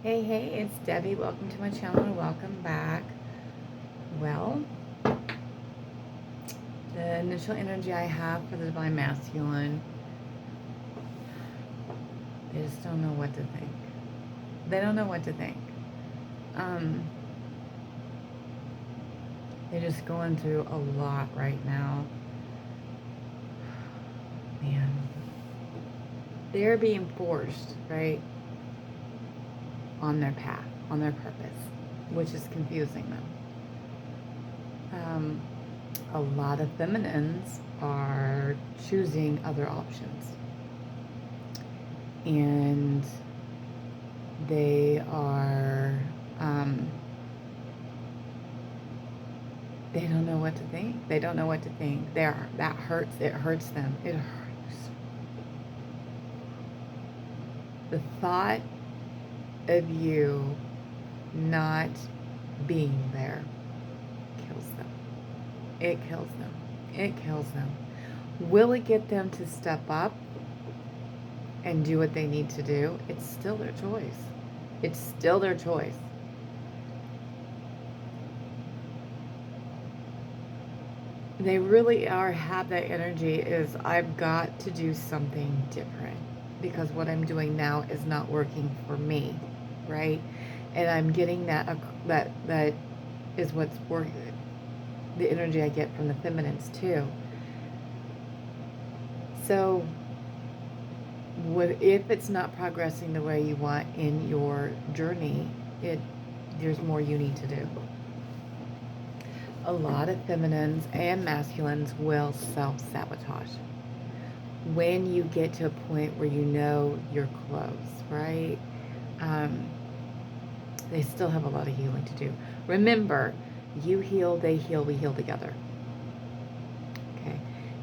Hey, it's Debbie. Welcome to my channel and welcome back. Well, the initial energy I have for the Divine Masculine, they just don't know what to think. They don't know what to think. They're just going through a lot right now. Man. They're being forced, right, on their path, on their purpose, which is confusing them. A lot of feminines are choosing other options. And they are, they don't know what to think. They don't know what to think. That hurts. It hurts them. It hurts. The thought of you not being there kills them. It kills them. It kills them. Will it get them to step up and do what they need to do? It's still their choice. It's still their choice. They really have that energy is, I've got to do something different because what I'm doing now is not working for me, right? And I'm getting that is what's working, the energy I get from the feminines too. So what if it's not progressing the way you want in your journey? There's more you need to do. A lot of feminines and masculines will self-sabotage when you get to a point where you know you're close, right? They still have a lot of healing to do. Remember, you heal, they heal, we heal together. Okay?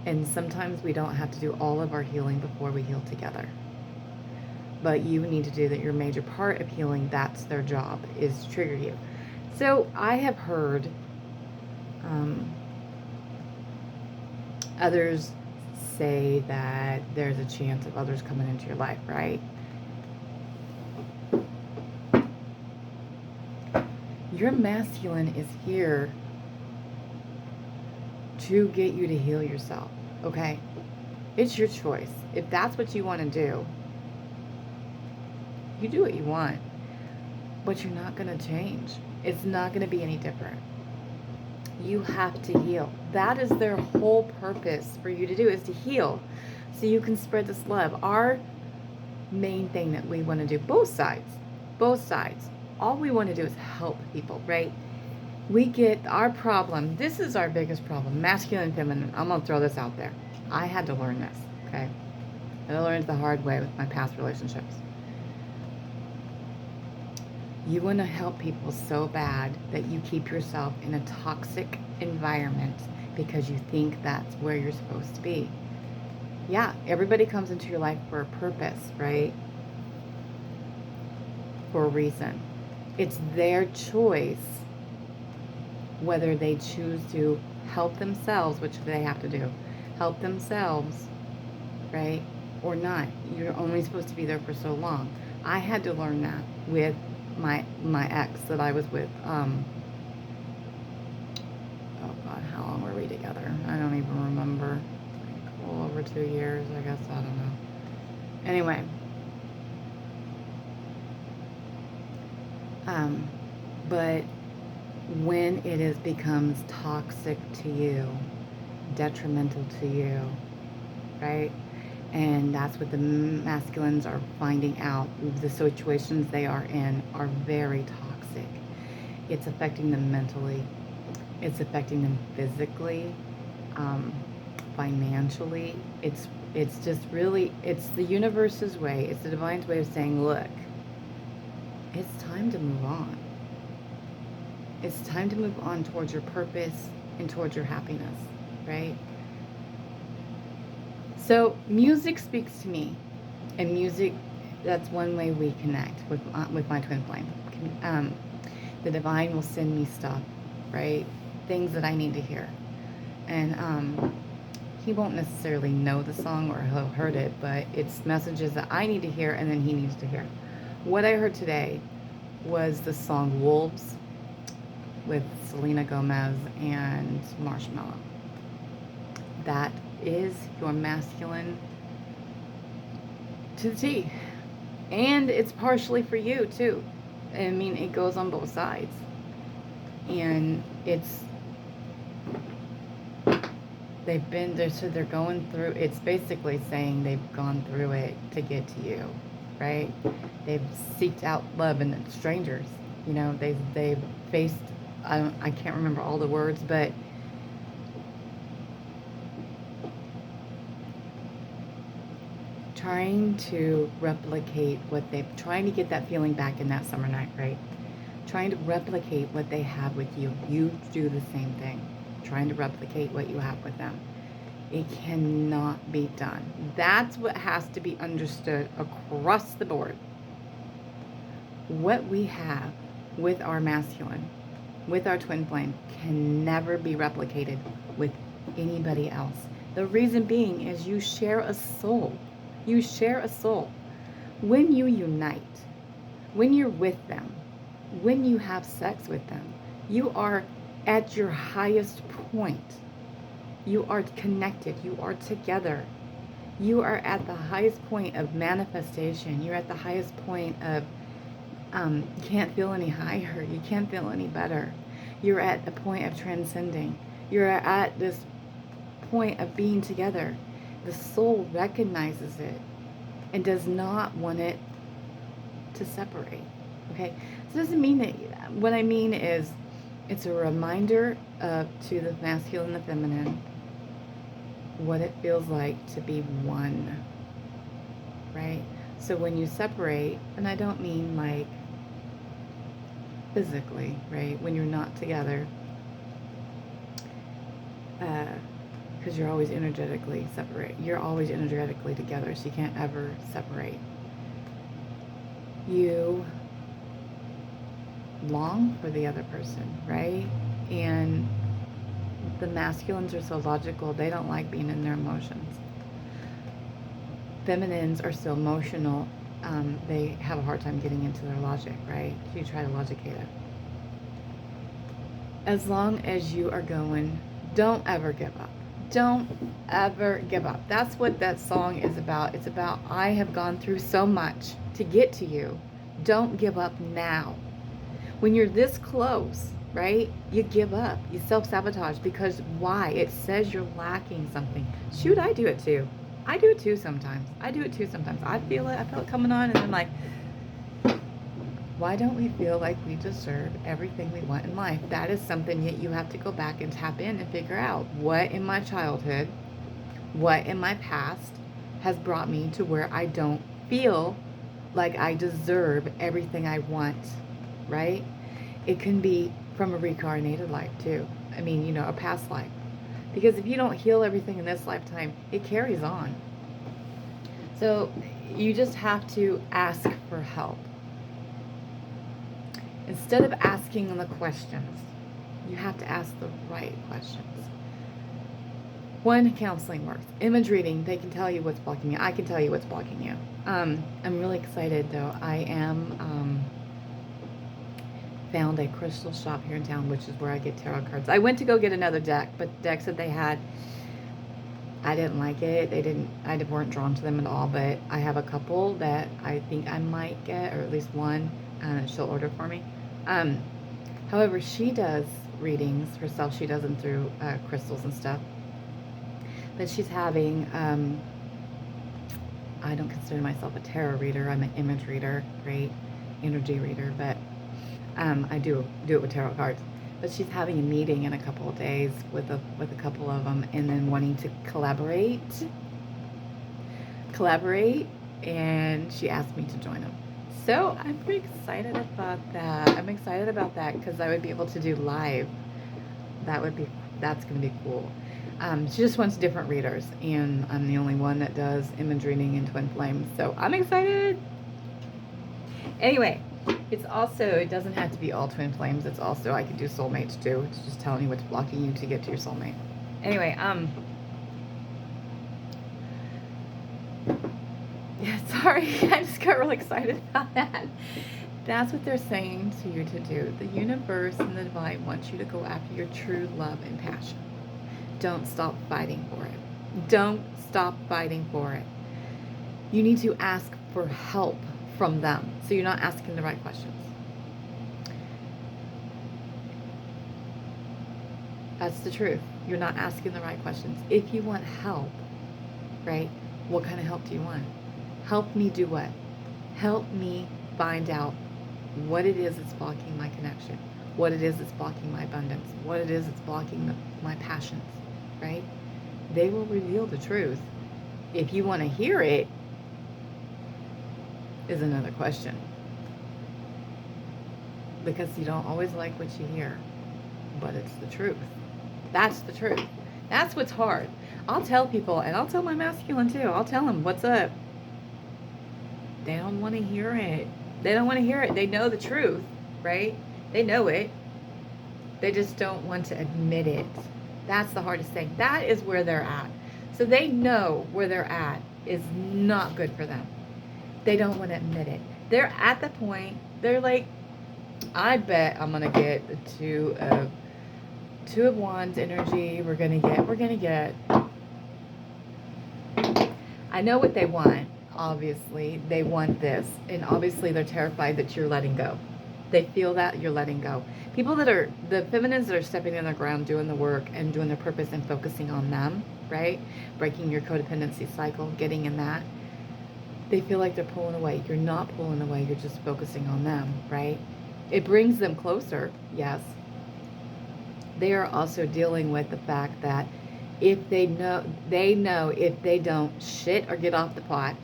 And sometimes we don't have to do all of our healing before we heal together. But you need to do that. Your major part of healing, that's their job, is to trigger you. So I have heard others say that there's a chance of others coming into your life, right? Your masculine is here to get you to heal yourself, okay? It's your choice. If that's what you want to do, you do what you want, but you're not going to change. It's not going to be any different. You have to heal. That is their whole purpose for you to do, is to heal so you can spread this love. Our main thing that we want to do, both sides, all we want to do is help people, right? We get our problem. This is our biggest problem, masculine and feminine. I'm going to throw this out there. I had to learn this, okay? I learned the hard way with my past relationships. You want to help people so bad that you keep yourself in a toxic environment because you think that's where you're supposed to be. Yeah, everybody comes into your life for a purpose, right? For a reason. It's their choice whether they choose to help themselves, which they have to do, help themselves, right, or not. You're only supposed to be there for so long. I had to learn that with my ex that I was with. Oh God, how long were we together? I don't even remember. Like, well, over 2 years, I guess. I don't know. Anyway, but when it becomes toxic to you, detrimental to you, right? And that's what the masculines are finding out. The situations they are in are very toxic. It's affecting them mentally. It's affecting them physically, financially. It's just really, it's the universe's way. It's the divine's way of saying, look, it's time to move on. It's time to move on towards your purpose and towards your happiness, right? So music speaks to me, and music, that's one way we connect with my twin flame. The divine will send me stuff, right? Things that I need to hear. And he won't necessarily know the song or he'll heard it, but it's messages that I need to hear and then he needs to hear. What I heard today was the song Wolves with Selena Gomez and Marshmello. That is your masculine to the T. And it's partially for you too. I mean, it goes on both sides. And it's, they've been there, so they're going through, it's basically saying they've gone through it to get to you, right? They've seeked out love in strangers. You know, they've faced, I can't remember all the words, but trying to replicate what trying to get that feeling back in that summer night, right? Trying to replicate what they have with you. You do the same thing. Trying to replicate what you have with them. It cannot be done. That's what has to be understood across the board. What we have with our masculine, with our twin flame, can never be replicated with anybody else. The reason being is you share a soul. You share a soul. When you unite, when you're with them, when you have sex with them, you are at your highest point. You are connected. You are together. You are at the highest point of manifestation. You're at the highest point of, you can't feel any higher. You can't feel any better. You're at a point of transcending. You're at this point of being together. The soul recognizes it and does not want it to separate. Okay? So it doesn't mean that, what I mean is, it's a reminder to the masculine and the feminine what it feels like to be one, right? So when you separate, and I don't mean like physically, right? When you're not together, because you're always energetically separate. You're always energetically together, so you can't ever separate. You long for the other person, right? And the masculines are so logical, they don't like being in their emotions. Feminines are so emotional, they have a hard time getting into their logic, right? You try to logicate it. As long as you are going, don't ever give up. Don't ever give up. That's what that song is about. It's about, I have gone through so much to get to you. Don't give up now. When you're this close, right, you give up. You self-sabotage because why? It says you're lacking something. Shoot, I do it too. I do it too sometimes. I feel it coming on, and I'm like, why don't we feel like we deserve everything we want in life? That is something that you have to go back and tap in and figure out. What in my childhood, what in my past has brought me to where I don't feel like I deserve everything I want, right? It can be from a reincarnated life too. I mean, you know, a past life. Because if you don't heal everything in this lifetime, it carries on. So you just have to ask for help. Instead of asking the questions, you have to ask the right questions. One, counseling works. Image reading, they can tell you what's blocking you. I can tell you what's blocking you. I'm really excited though. I am found a crystal shop here in town, which is where I get tarot cards. I went to go get another deck, but the decks that they had, I didn't like it. I weren't drawn to them at all, but I have a couple that I think I might get, or at least one, and she'll order for me. However, she does readings herself. She does them through crystals and stuff. But she's having, I don't consider myself a tarot reader. I'm an image reader, great energy reader, but I do it with tarot cards. But she's having a meeting in a couple of days with a couple of them, and then wanting to collaborate, and she asked me to join them. So I'm pretty excited about that. I'm excited about that because I would be able to do live. That's going to be cool. She just wants different readers, and I'm the only one that does image reading and twin flames, so I'm excited. Anyway, it's also, it doesn't have to be all twin flames. It's also, I could do soulmates too. It's just telling you what's blocking you to get to your soulmate. Anyway, yeah, sorry, I just got really excited about that. That's what they're saying to you to do. The universe and the divine wants you to go after your true love and passion. Don't stop fighting for it. Don't stop fighting for it. You need to ask for help from them, so you're not asking the right questions. That's the truth. You're not asking the right questions. If you want help, right, what kind of help do you want? Help me do what? Help me find out what it is that's blocking my connection, what it is that's blocking my abundance, what it is that's blocking my passions, right? They will reveal the truth. If you want to hear it, is another question. Because you don't always like what you hear, but it's the truth. That's the truth. That's what's hard. I'll tell people, and I'll tell my masculine too, I'll tell them, what's up? They don't want to hear it. They don't want to hear it. They know the truth, right? They know it. They just don't want to admit it. That's the hardest thing. That is where they're at. So they know where they're at is not good for them. They don't want to admit it. They're at the point, they're like, I bet I'm going to get the two of wands energy. We're going to get. I know what they want. Obviously, they want this. And obviously, they're terrified that you're letting go. They feel that you're letting go. People that are, the feminines that are stepping in the ground, doing the work and doing their purpose and focusing on them, right? Breaking your codependency cycle, getting in that. They feel like they're pulling away. You're not pulling away. You're just focusing on them, right? It brings them closer, yes. They are also dealing with the fact that if they know if they don't shit or get off the pot,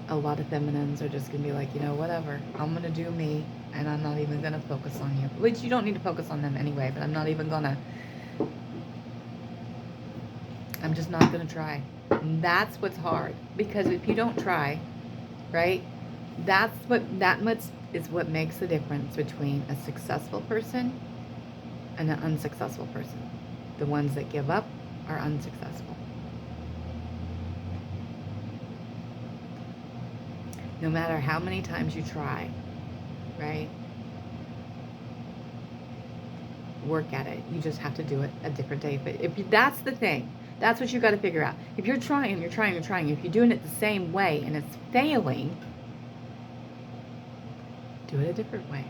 a lot of feminines are just going to be like, you know, whatever. I'm going to do me, and I'm not even going to focus on you. Which you don't need to focus on them anyway, but I'm not even going to. I'm just not going to try. And that's what's hard. Because if you don't try, right, that much is what makes the difference between a successful person and an unsuccessful person. The ones that give up are unsuccessful. No matter how many times you try, right? Work at it. You just have to do it a different day. But if you, that's the thing. That's what you got to figure out. If you're trying, if you're doing it the same way and it's failing, do it a different way.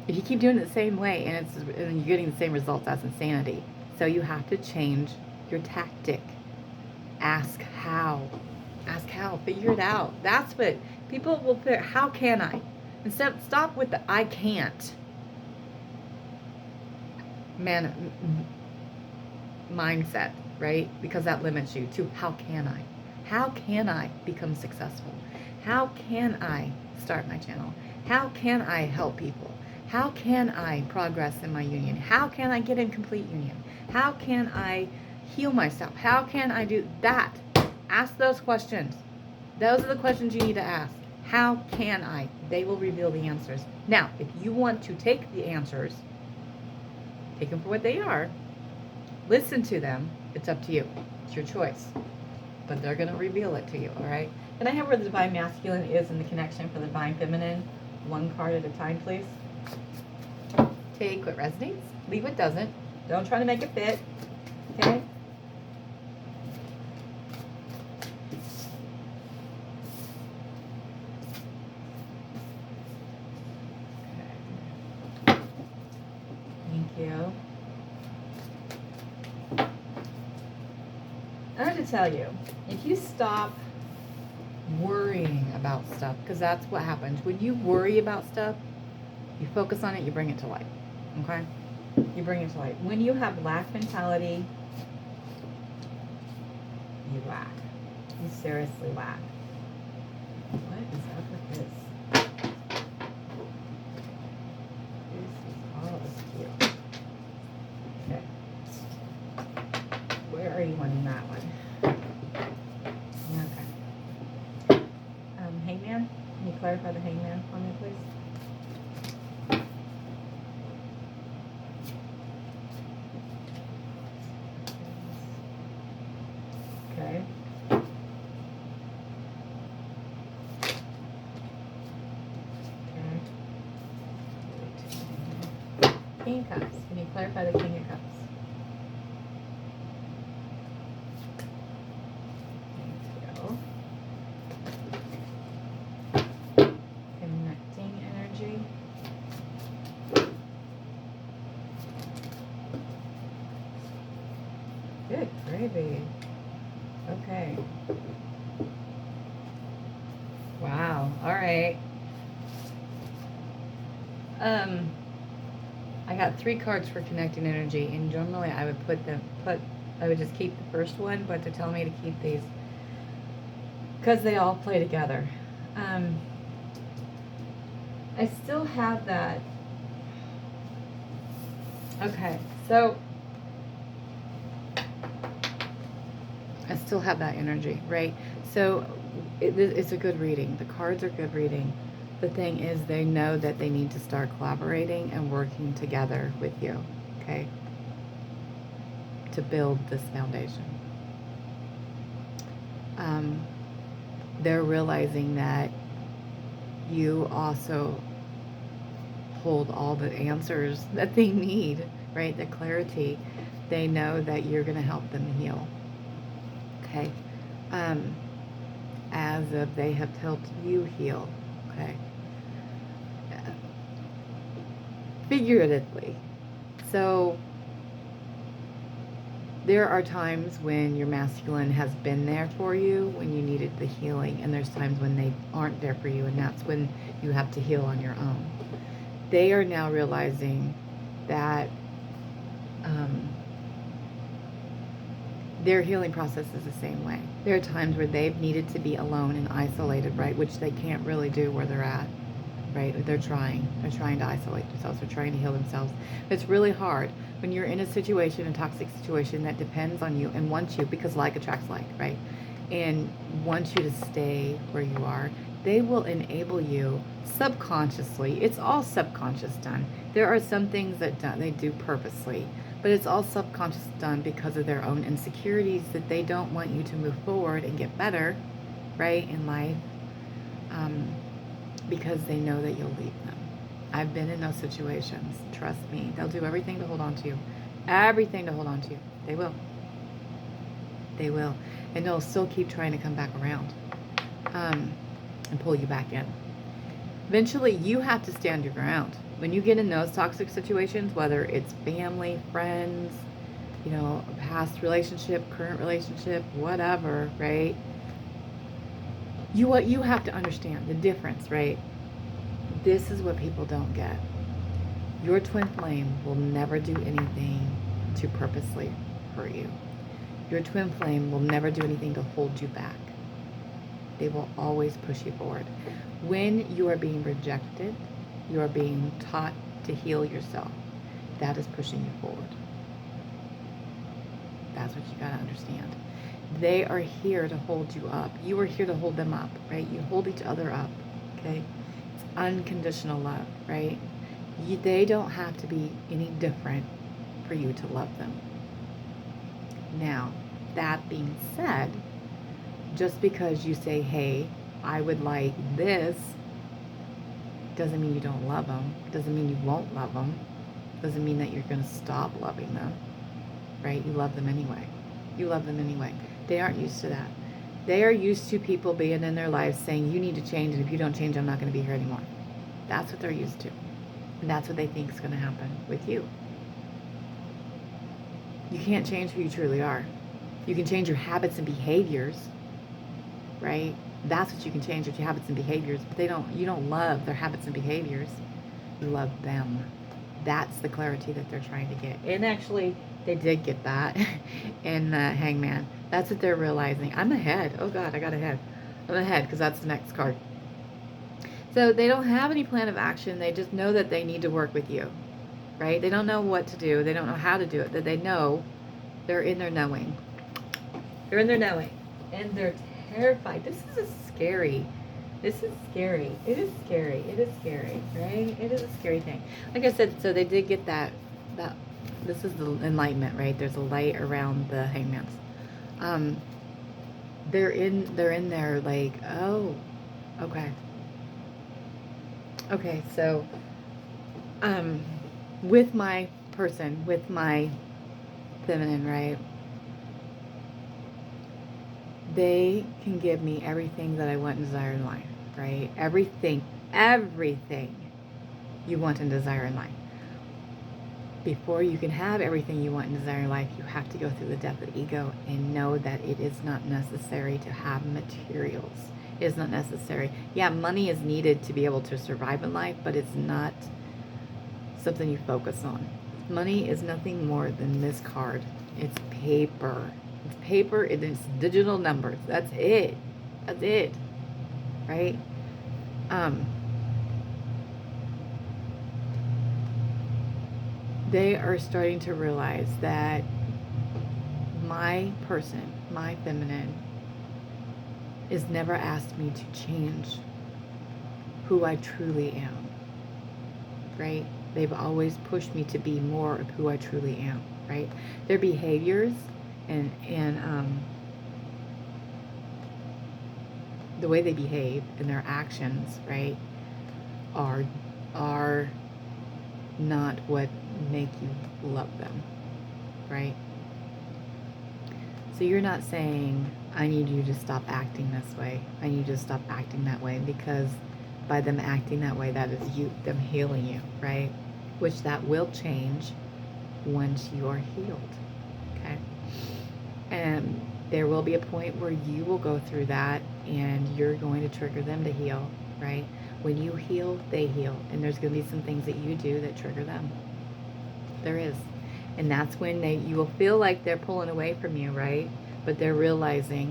If you keep doing it the same way and you're getting the same results, that's insanity. So you have to change your tactic. Ask how. Ask how. Figure it out. That's what people will figure. How can I? Instead, stop with the I can't. Mindset, right? Because that limits you to how can I? How can I become successful? How can I start my channel? How can I help people? How can I progress in my union? How can I get in complete union? How can I heal myself? How can I do that? Ask those questions. Those are the questions you need to ask. How can I? They will reveal the answers. Now, if you want to take the answers, take them for what they are, listen to them, it's up to you. It's your choice. But they're going to reveal it to you, all right? Can I have where the Divine Masculine is in the connection for the Divine Feminine? One card at a time, please. Take what resonates, leave what doesn't. Don't try to make it fit, okay? Thank you. I have to tell you, if you stop worrying about stuff, because that's what happens. When you worry about stuff, you focus on it, you bring it to light. Okay? You bring it to light. When you have lack mentality, you lack. You seriously lack. What is up with this? This is cute. Okay. Where are you wanting that one? Okay. Hangman? Can you clarify the hangman for me, please? Okay. King of Cups. Can you clarify the King of Cups? Connecting energy. Good gravy. Okay. Wow. All right. I got 3 cards for connecting energy, and normally I would I would just keep the first one, but they're telling me to keep these because they all play together. I still have that. Okay, so I still have that energy, right? So it's a good reading. The cards are good reading. The thing is, they know that they need to start collaborating and working together with you, okay, to build this foundation. They're realizing that you also hold all the answers that they need, right? The clarity. They know that you're going to help them heal, okay? As if they have helped you heal, okay? Figuratively. So there are times when your masculine has been there for you when you needed the healing, and there's times when they aren't there for you, and that's when you have to heal on your own. They are now realizing that their healing process is the same way. There are times where they've needed to be alone and isolated, right, which they can't really do where they're at, right? They're trying to isolate themselves, they're trying to heal themselves. It's really hard when you're in a situation, a toxic situation that depends on you and wants you, because like attracts like, right? And wants you to stay where you are. They will enable you subconsciously. It's all subconscious done. There are some things that they do purposely, but it's all subconscious done because of their own insecurities, that they don't want you to move forward and get better, right, in life, because they know that you'll leave them. I've been in those situations. Trust me. They'll do everything to hold on to you. Everything to hold on to you. They will. They will. And they'll still keep trying to come back around and pull you back in. Eventually, you have to stand your ground. When you get in those toxic situations, whether it's family, friends, you know, past relationship, current relationship, whatever, right? You have to understand the difference, right? This is what people don't get. Your twin flame will never do anything to purposely hurt you. Your twin flame will never do anything to hold you back. They will always push you forward. When you are being rejected, you are being taught to heal yourself. That is pushing you forward. That's what you got to understand. They are here to hold you up. You are here to hold them up, right? You hold each other up, okay? It's unconditional love, right? They don't have to be any different for you to love them. Now, that being said, just because you say, hey, I would like this, doesn't mean you don't love them. Doesn't mean you won't love them. Doesn't mean that you're going to stop loving them, right? You love them anyway. You love them anyway. They aren't used to that. They are used to people being in their lives saying, you need to change, and if you don't change, I'm not going to be here anymore. That's what they're used to. And that's what they think is going to happen with you. You can't change who you truly are. You can change your habits and behaviors, right? That's what you can change, with your habits and behaviors. But you don't love their habits and behaviors. You love them. That's the clarity that they're trying to get. And actually, they did get that in the Hangman. That's what they're realizing. I'm ahead. Oh God, I got ahead. I'm ahead because that's the next card. So they don't have any plan of action. They just know that they need to work with you, right? They don't know what to do. They don't know how to do it. That they know, they're in their knowing. They're in their knowing. And they're terrified. This is scary. This is scary. It is scary. It is scary, right? It is a scary thing. Like I said, so they did get that this is the enlightenment, right? There's a light around the hangmans. They're in there like, oh, okay. Okay, so with my person, with my feminine, right? They can give me everything that I want and desire in life, right? Everything you want and desire in life. Before you can have everything you want and desire in life, you have to go through the death of ego and know that it is not necessary to have materials. It is not necessary. Yeah, money is needed to be able to survive in life, but it's not something you focus on. Money is nothing more than this card. It's paper. It's paper, it's digital numbers. That's it. That's it. Right? They are starting to realize that my person, my feminine, is never asked me to change who I truly am. Right? They've always pushed me to be more of who I truly am. Right? Their behaviors and the way they behave and their actions, right, are not what make you love them, right? So you're not saying, I need you to stop acting this way. I need you to stop acting that way, because by them acting that way, that is them healing you, right? Which that will change once you are healed, okay? And there will be a point where you will go through that and you're going to trigger them to heal, right? When you heal, they heal. And there's going to be some things that you do that trigger them. There is. And that's when you will feel like they're pulling away from you, right? But they're going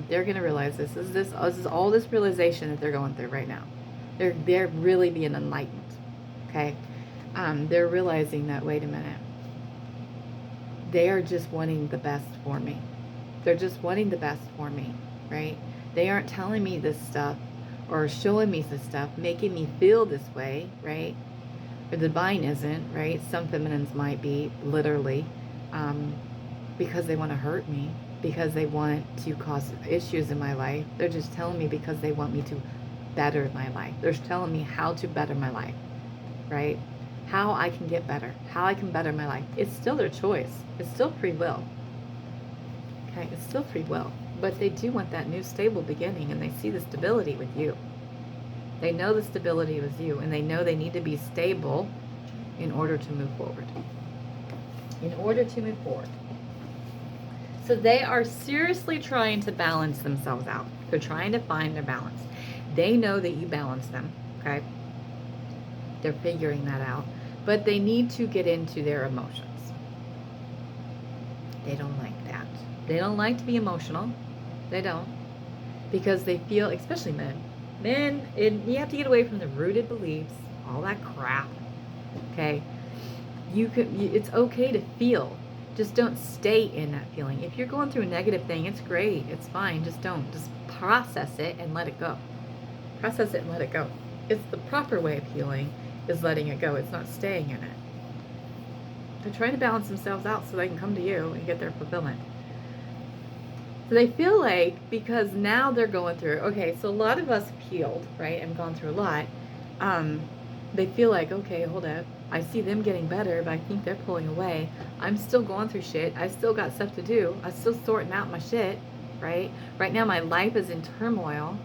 to realize this is all this realization that they're going through right now. They're really being enlightened, okay? They're realizing that, wait a minute, they are just wanting the best for me. They're just wanting the best for me, right? They aren't telling me this stuff or showing me this stuff, making me feel this way, right? Or the divine isn't, right? Some feminines might be, literally, because they want to hurt me, because they want to cause issues in my life. They're just telling me because they want me to better my life. They're telling me how to better my life, right? How I can get better, how I can better my life. It's still their choice. It's still free will. Okay, it's still free will. But they do want that new stable beginning, and they see the stability with you. They know the stability with you, and they know they need to be stable in order to move forward. In order to move forward. So they are seriously trying to balance themselves out. They're trying to find their balance. They know that you balance them, okay? They're figuring that out. But they need to get into their emotions. They don't like that. They don't like to be emotional. They don't. Because they feel, especially men. Men, you have to get away from the rooted beliefs, all that crap. Okay? It's okay to feel. Just don't stay in that feeling. If you're going through a negative thing, it's great. It's fine. Just don't. Just process it and let it go. Process it and let it go. It's the proper way of healing, is letting it go. It's not staying in it. They're trying to balance themselves out so they can come to you and get their fulfillment. So they feel like, because now they're going through, okay, so a lot of us have healed, right, and gone through a lot. They feel like, okay, hold up. I see them getting better, but I think they're pulling away. I'm still going through shit. I still got stuff to do. I'm still sorting out my shit, right? Right now my life is in turmoil,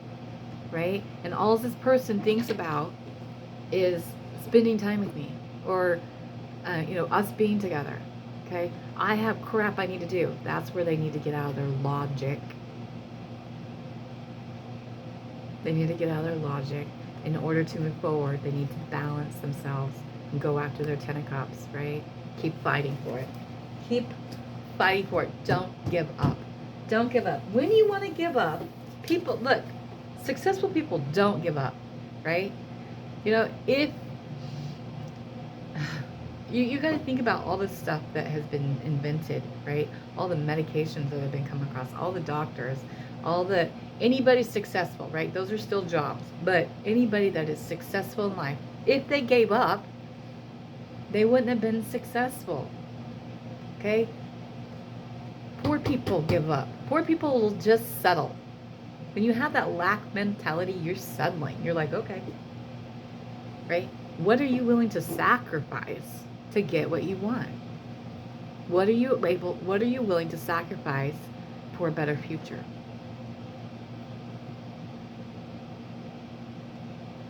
right? And all this person thinks about is spending time with me, or, us being together. Okay, I have crap I need to do. That's where they need to get out of their logic. They need to get out of their logic. In order to move forward, they need to balance themselves and go after their 10 of cups, right? Keep fighting for it. Keep fighting for it. Don't give up. Don't give up. When you want to give up, people, look, successful people don't give up, right? If you got to think about all the stuff that has been invented, right? All the medications that have been come across, all the doctors, anybody successful, right? Those are still jobs, but anybody that is successful in life, if they gave up, they wouldn't have been successful, okay? Poor people give up. Poor people will just settle. When you have that lack mentality, you're settling. You're like, okay, right? What are you willing to sacrifice to get what you want? What are you willing to sacrifice for a better future?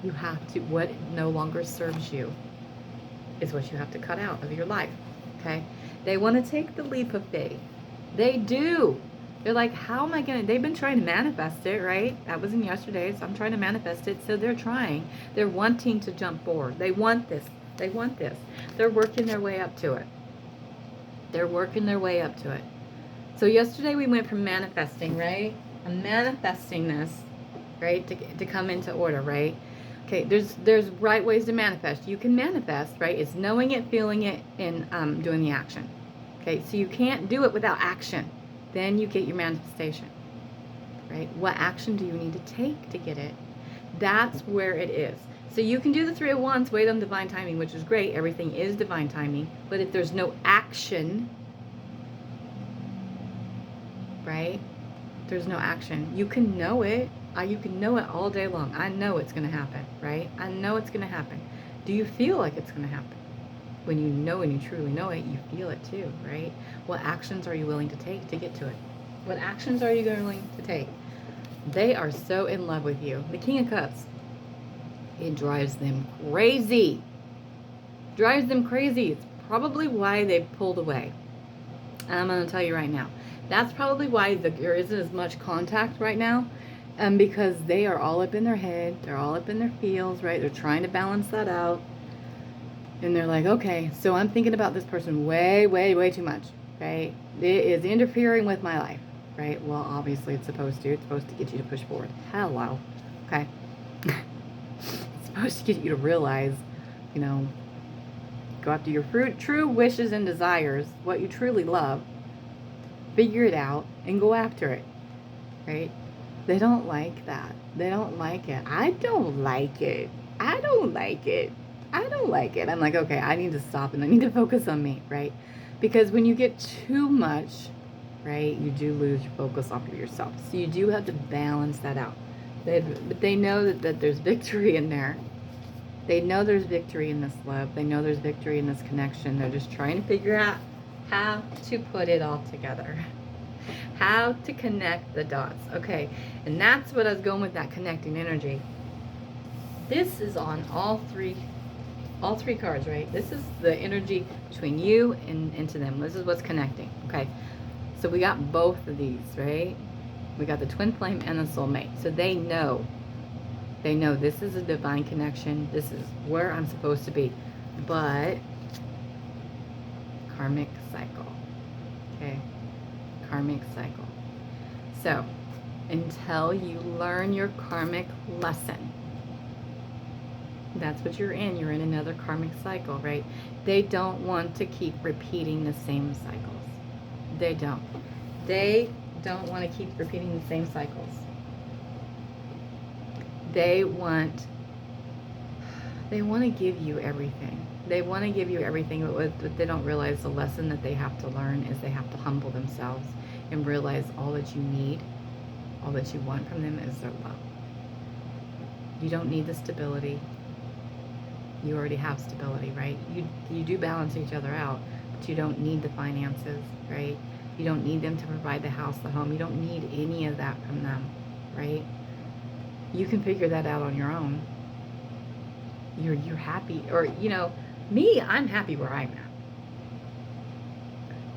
You have to, what no longer serves you is what you have to cut out of your life, okay? They want to take the leap of faith. They do. They're like, how am I going to, they've been trying to manifest it, right? That was in yesterday's. I'm trying to manifest it. So they're trying. They're wanting to jump forward. They want this. They want this. They're working their way up to it. They're working their way up to it. So yesterday we went from manifesting, right? I'm manifesting this, right? To come into order, right? Okay, there's right ways to manifest. You can manifest, right? It's knowing it, feeling it, and doing the action. Okay, so you can't do it without action. Then you get your manifestation, right? What action do you need to take to get it? That's where it is. So you can do the 3 of Wands, wait on divine timing, which is great. Everything is divine timing. But if there's no action, right? There's no action. You can know it. You can know it all day long. I know it's going to happen, right? I know it's going to happen. Do you feel like it's going to happen? When you know and you truly know it, you feel it too, right? What actions are you willing to take to get to it? What actions are you willing to take? They are so in love with you. The King of Cups, it drives them crazy. Drives them crazy. It's probably why they pulled away. And I'm going to tell you right now. That's probably why there isn't as much contact right now. Because they are all up in their head. They're all up in their feels, right? They're trying to balance that out. And they're like, okay, so I'm thinking about this person way, way, way too much, right? It is interfering with my life, right? Well, obviously it's supposed to. It's supposed to get you to push forward. Hello, okay? It's supposed to get you to realize, you know, go after your true wishes and desires, what you truly love, figure it out, and go after it, right? They don't like that. They don't like it. I don't like it. I don't like it. I don't like it. I'm like, okay, I need to stop and I need to focus on me, right? Because when you get too much, right, you do lose your focus off of yourself. So you do have to balance that out. But they know that there's victory in there. They know there's victory in this love. They know there's victory in this connection. They're just trying to figure out how to put it all together. How to connect the dots. Okay, and that's what I was going with, that connecting energy. This is on all three cards, right? This is the energy between you and to them. This is what's connecting. Okay, so we got both of these, right? We got the twin flame and the soulmate. So they know this is a divine connection. This is where I'm supposed to be. But karmic cycle. Okay, karmic cycle. So until you learn your karmic lesson, that's what you're in. You're in another karmic cycle, right? They don't want to keep repeating the same cycles. They don't. They don't want to keep repeating the same cycles. They want to give you everything. They want to give you everything, but what they don't realize, the lesson that they have to learn is they have to humble themselves and realize all that you need, all that you want from them is their love. You don't need the stability. You already have stability, right? You do balance each other out, but you don't need the finances, right? You don't need them to provide the house, the home. You don't need any of that from them, right? You can figure that out on your own. You're happy, or you know, me, I'm happy where I'm at.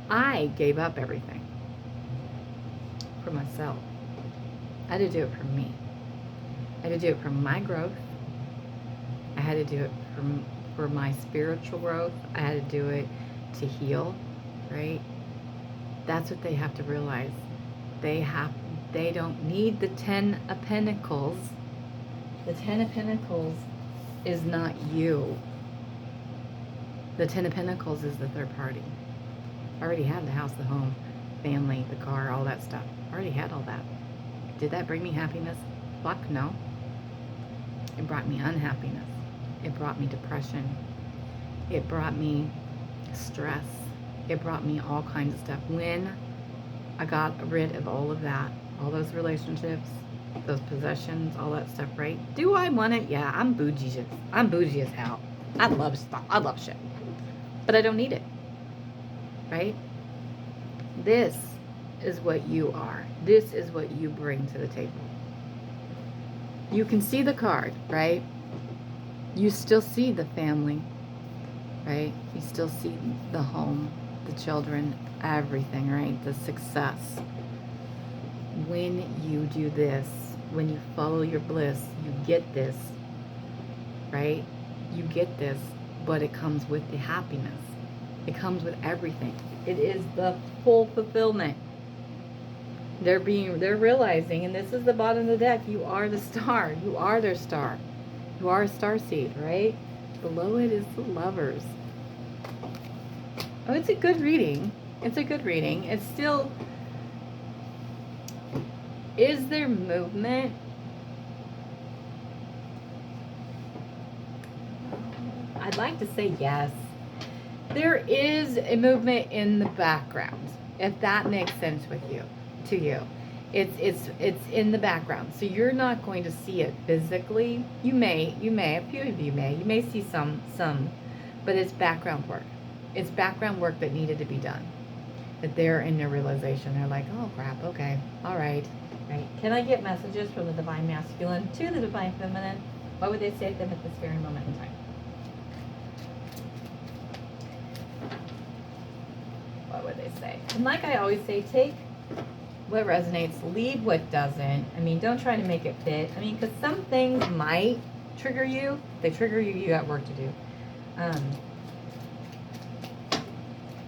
I gave up everything for myself. I had to do it for me. I had to do it for my growth. I had to do it for my spiritual growth. I had to do it to heal, right? That's what they have to realize. They don't need the 10 of Pentacles. The 10 of Pentacles is not you. The 10 of Pentacles is the third party. I already had the house, the home, family, the car, all that stuff. I already had all that. Did that bring me happiness? Fuck no. It brought me unhappiness. It brought me depression. It brought me stress. It brought me all kinds of stuff. When I got rid of all of that, all those relationships, those possessions, all that stuff, right? Do I want it? Yeah, I'm bougie as hell. I love stuff. I love shit. but I don't need it, right? This is what you are. This is what you bring to the table. You can see the card, right? You still see the family, right? You still see the home, the children, everything, right? The success. When you do this, when you follow your bliss, you get this, right? You get this, but it comes with the happiness. It comes with everything. It is the full fulfillment. They're realizing, and this is the bottom of the deck, you are the star. You are their star. You are a star seed, right? Below it is the Lovers. Oh, it's a good reading. It's a good reading. It's still, is there movement? I'd like to say yes. There is a movement in the background, if that makes sense with you, to you. It's in the background, so you're not going to see it physically. You may, a few of you may see some, but it's background work. It's background work that needed to be done. That they're in their realization. They're like, oh crap, okay, all right, right. Can I get messages from the Divine Masculine to the Divine Feminine? What would they say to them at this very moment in time? What would they say? And like I always say, take what resonates, leave what doesn't. I mean, don't try to make it fit. I mean, because some things might trigger you. If they trigger you, you got work to do.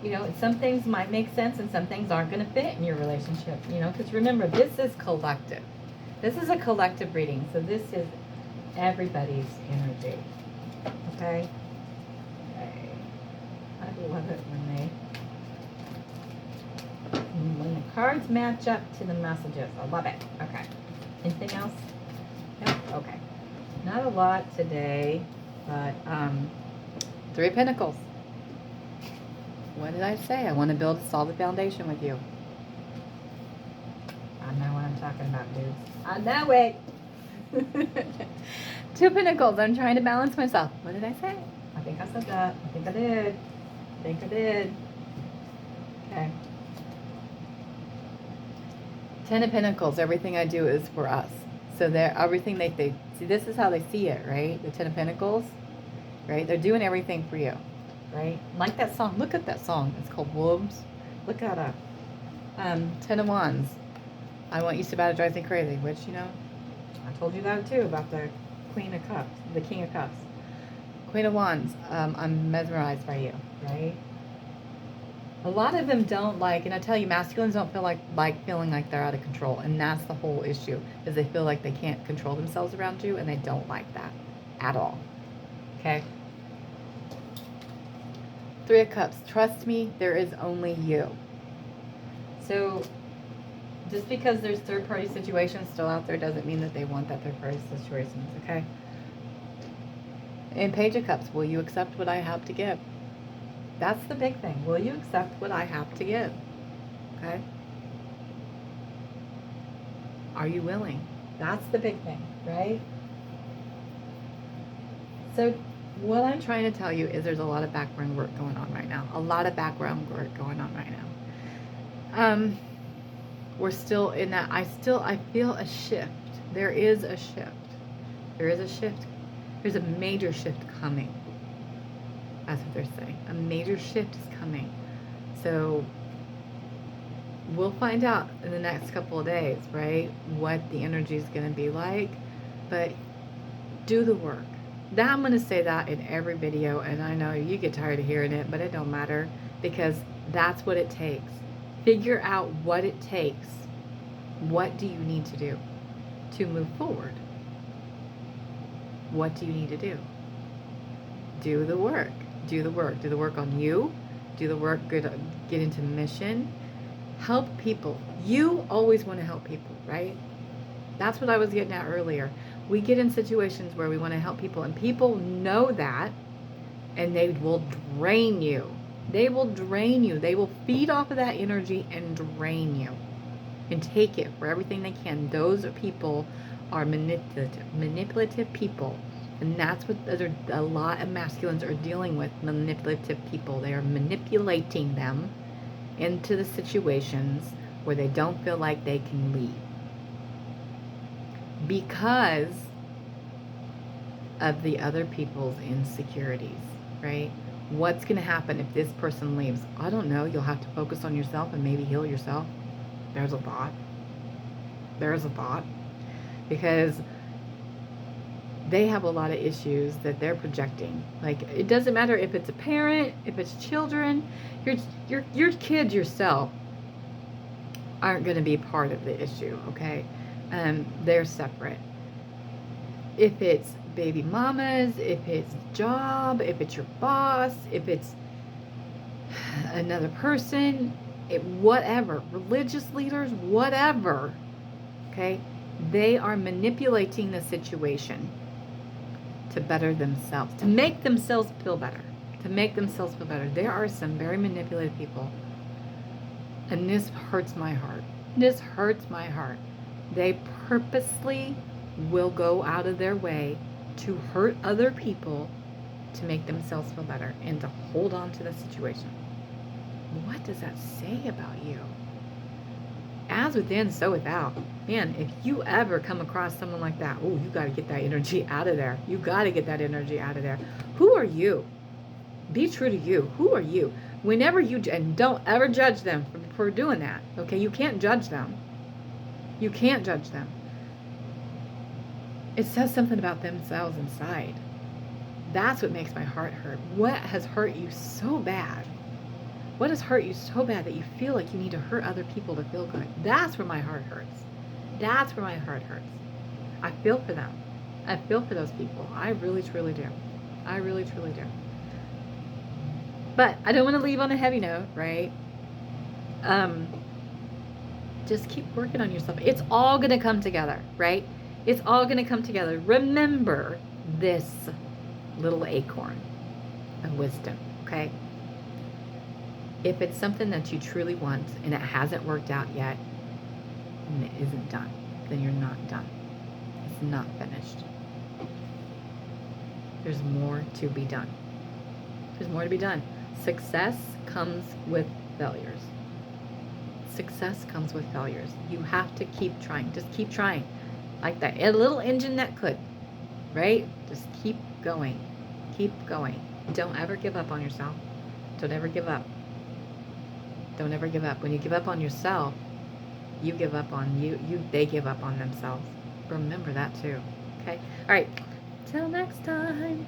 You know, some things might make sense and some things aren't going to fit in your relationship, you know, because remember, this is collective. This is a collective reading, so this is everybody's energy. Okay? Okay. I love it when the cards match up to the messages. I love it. Okay. Anything else? Nope. Okay. Not a lot today, but Three of Pentacles. What did I say? I want to build a solid foundation with you. I know what I'm talking about, dudes. I know it. Two of Pentacles. I'm trying to balance myself. What did I say? I think I said that. I think I did. I think I did. Okay. Ten of Pentacles. Everything I do is for us. So they're everything they see. This is how they see it, right? The Ten of Pentacles, right? They're doing everything for you, right? Like that song. Look at that song. It's called Wolves. Look at it. Ten of Wands. I want you so bad it drives me crazy. Which, you know, I told you that too about the Queen of Cups, the King of Cups. Queen of Wands. I'm mesmerized by you, right? A lot of them don't like, and I tell you, masculines don't feel feeling like they're out of control, and that's the whole issue, is they feel like they can't control themselves around you, and they don't like that at all. Okay? Three of Cups. Trust me, there is only you. So, just because there's third-party situations still out there doesn't mean that they want that third-party situations, okay? And Page of Cups. Will you accept what I have to give? That's the big thing. Will you accept what I have to give? Okay? Are you willing? That's the big thing, right? So what I'm trying to tell you is there's a lot of background work going on right now. A lot of background work going on right now. We're still in that. I feel a shift. There is a shift. There is a shift. There's a major shift coming. That's what they're saying. A major shift is coming. So we'll find out in the next couple of days, right, what the energy is going to be like. But do the work. That, I'm going to say that in every video, and I know you get tired of hearing it, but it don't matter, because that's what it takes. Figure out what it takes. What do you need to do to move forward? What do you need to do? Do the work. Do the work. Do the work on you. Do the work, get into mission. Help people. You always want to help people, right? That's what I was getting at earlier. We get in situations where we want to help people, and people know that, and they will drain you. They will drain you. They will feed off of that energy and drain you and take it for everything they can. Those people are manipulative people. And that's what a lot of masculines are dealing with, manipulative people. They are manipulating them into the situations where they don't feel like they can leave. Because of the other people's insecurities, right? What's going to happen if this person leaves? I don't know. You'll have to focus on yourself and maybe heal yourself. There's a thought. There's a thought. Because they have a lot of issues that they're projecting. Like, it doesn't matter if it's a parent, if it's children, your kids yourself aren't going to be part of the issue, okay? They're separate. If it's baby mamas, if it's job, if it's your boss, if it's another person, whatever, religious leaders, whatever, okay? They are manipulating the situation to better themselves, to make themselves feel better, to make themselves feel better. There are some very manipulative people, and this hurts my heart. This hurts my heart. They purposely will go out of their way to hurt other people to make themselves feel better and to hold on to the situation. What does that say about you? As within, so without. Man, if you ever come across someone like that, oh, you got to get that energy out of there. You got to get that energy out of there. Who are you? Be true to you. Who are you? Whenever you, and don't ever judge them for doing that, okay? You can't judge them. You can't judge them. It says something about themselves inside. That's what makes my heart hurt. What has hurt you so bad? What has hurt you so bad that you feel like you need to hurt other people to feel good? That's where my heart hurts. That's where my heart hurts. I feel for them. I feel for those people. I really, truly do. I really, truly do. But I don't want to leave on a heavy note, right? Just keep working on yourself. It's all going to come together, right? It's all going to come together. Remember this little acorn of wisdom, okay? If it's something that you truly want and it hasn't worked out yet and it isn't done, then you're not done. It's not finished. There's more to be done. There's more to be done. Success comes with failures. Success comes with failures. You have to keep trying. Just keep trying. Like that a little engine that could, right? Just keep going. Keep going. Don't ever give up on yourself. Don't ever give up. Don't ever give up. When you give up on yourself, you give up on they give up on themselves. Remember that too. Okay? All right. Till next time.